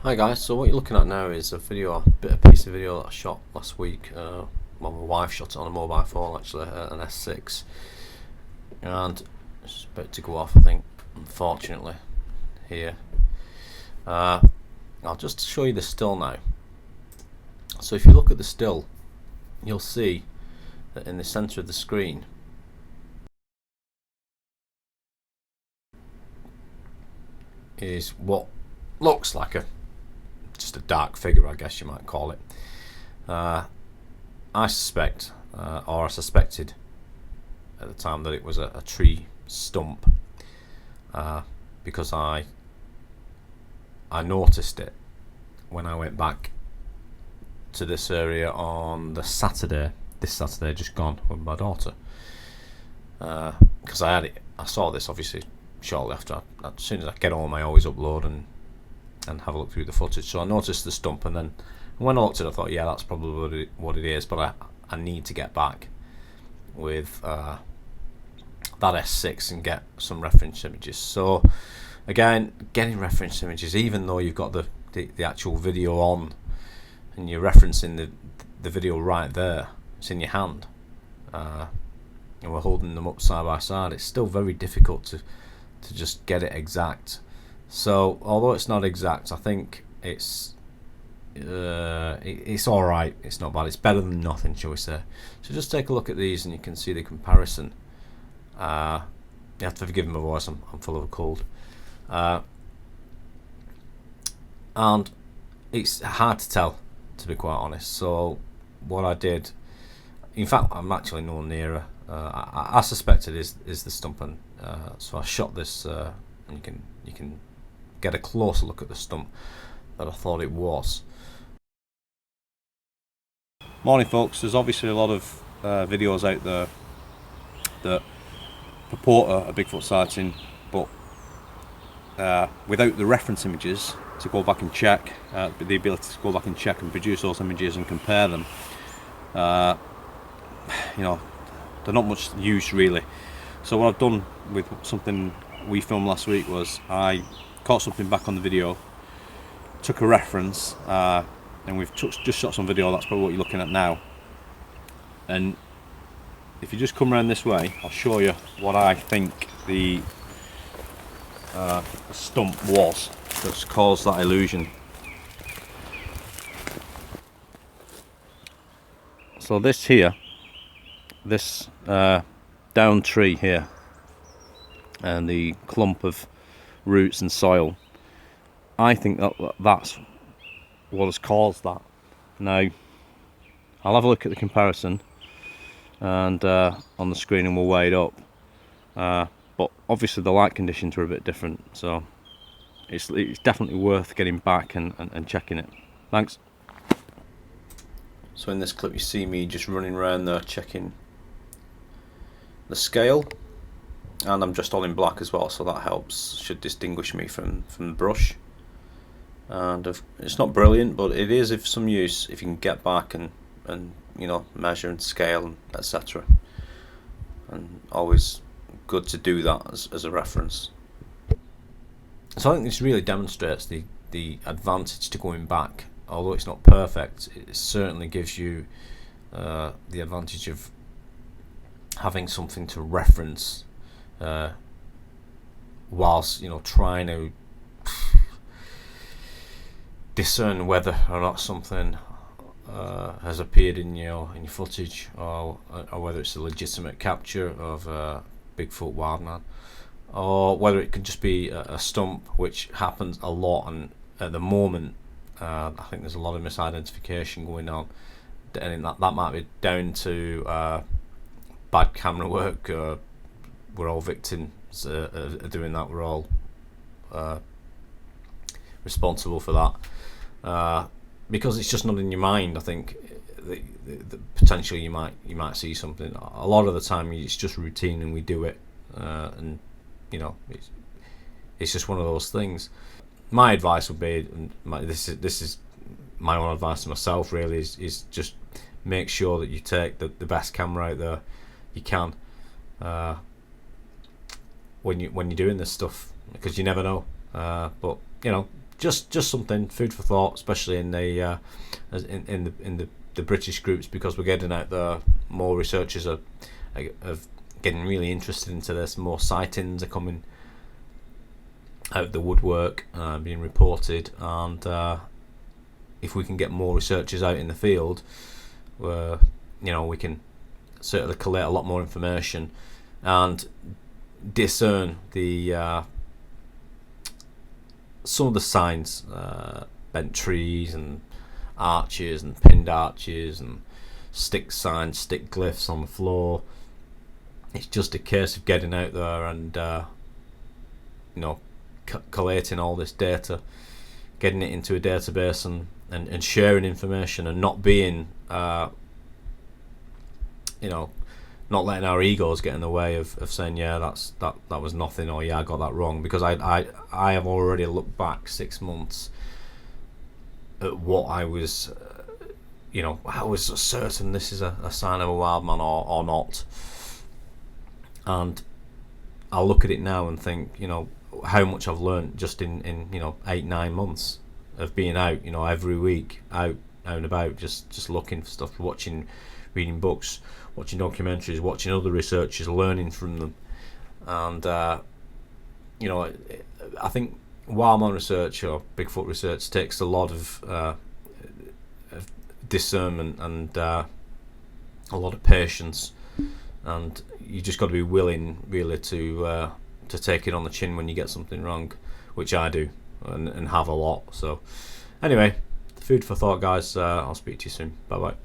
Hi guys, so what you're looking at now is a piece of video that I shot last week. Well, my wife shot it on a mobile phone actually, an S6, and it's about to go off I think, unfortunately, here. I'll just show you the still now. So if you look at the still, you'll see that in the centre of the screen is what looks like just a dark figure, I guess you might call it. I suspect, or I suspected at the time, that it was a tree stump, because I noticed it when I went back to this area on this Saturday just gone, with my daughter, because I saw this obviously shortly after. As soon as I get home I always upload and have a look through the footage. So I noticed the stump, and then when I looked at it I thought, yeah, that's probably what it is, but I need to get back with that S6 and get some reference images. So again, getting reference images, even though you've got the actual video on and you're referencing the video right there, it's in your hand, and we're holding them up side by side, it's still very difficult to just get it exact. So although it's not exact, I think it's alright, it's not bad, it's better than nothing, shall we say. So just take a look at these and you can see the comparison. You have to forgive my voice, I'm full of a cold, and it's hard to tell, to be quite honest. So what I did, in fact I'm actually no nearer, I suspect it is the stump, and so I shot this, and you can get a closer look at the stump that I thought it was. Morning folks, there's obviously a lot of videos out there that purport a Bigfoot sighting, but without the reference images to go back and check, the ability to go back and check and produce those images and compare them, you know, they're not much use really. So what I've done with something we filmed last week was I caught something back on the video, took a reference, and we've just shot some video. That's probably what you're looking at now. And if you just come around this way, I'll show you what I think the stump was that's caused that illusion. So this here, this down tree here, and the clump of roots and soil, I think that's what has caused that. Now I'll have a look at the comparison and on the screen, and we'll weigh it up, but obviously the light conditions were a bit different, so it's definitely worth getting back and checking it. Thanks. So in this clip you see me just running around there checking the scale, and I'm just all in black as well, so that helps, should distinguish me from the brush. And it's not brilliant, but it is of some use if you can get back and you know, measure and scale and etc. And always good to do that as a reference. So I think this really demonstrates the advantage to going back. Although it's not perfect, it certainly gives you the advantage of having something to reference whilst, you know, trying to discern whether or not something has appeared in your footage, or whether it's a legitimate capture of Bigfoot wildman, or whether it could just be a stump, which happens a lot. And at the moment, I think there's a lot of misidentification going on, and that might be down to bad camera work. We're all victims of doing that. We're all responsible for that, because it's just not in your mind. I think the potentially you might see something. A lot of the time it's just routine and we do it, and you know, it's just one of those things. My advice would be, this is my own advice to myself really, is just make sure that you take the best camera out there you can when you're doing this stuff, because you never know. But you know, just something, food for thought, especially in the the British groups, because we're getting out there. More researchers are getting really interested into this. More sightings are coming out of the woodwork, being reported, and if we can get more researchers out in the field, we can certainly collate a lot more information and discern the some of the signs, bent trees and arches and pinned arches and stick signs, stick glyphs on the floor. It's just a case of getting out there and collating all this data, getting it into a database, and sharing information, and not being not letting our egos get in the way of saying, yeah, that was nothing, or yeah, I got that wrong, because I have already looked back 6 months at what I was I was certain this is a sign of a wild man or not, and I'll look at it now and think, how much I've learned just in 8-9 months of being out, every week out and about, just looking for stuff, reading books, watching documentaries, watching other researchers, learning from them. And I think wildman research or Bigfoot research takes a lot of discernment and a lot of patience, and you just got to be willing really to take it on the chin when you get something wrong, which I do and have a lot. So anyway, food for thought, guys. I'll speak to you soon. Bye bye.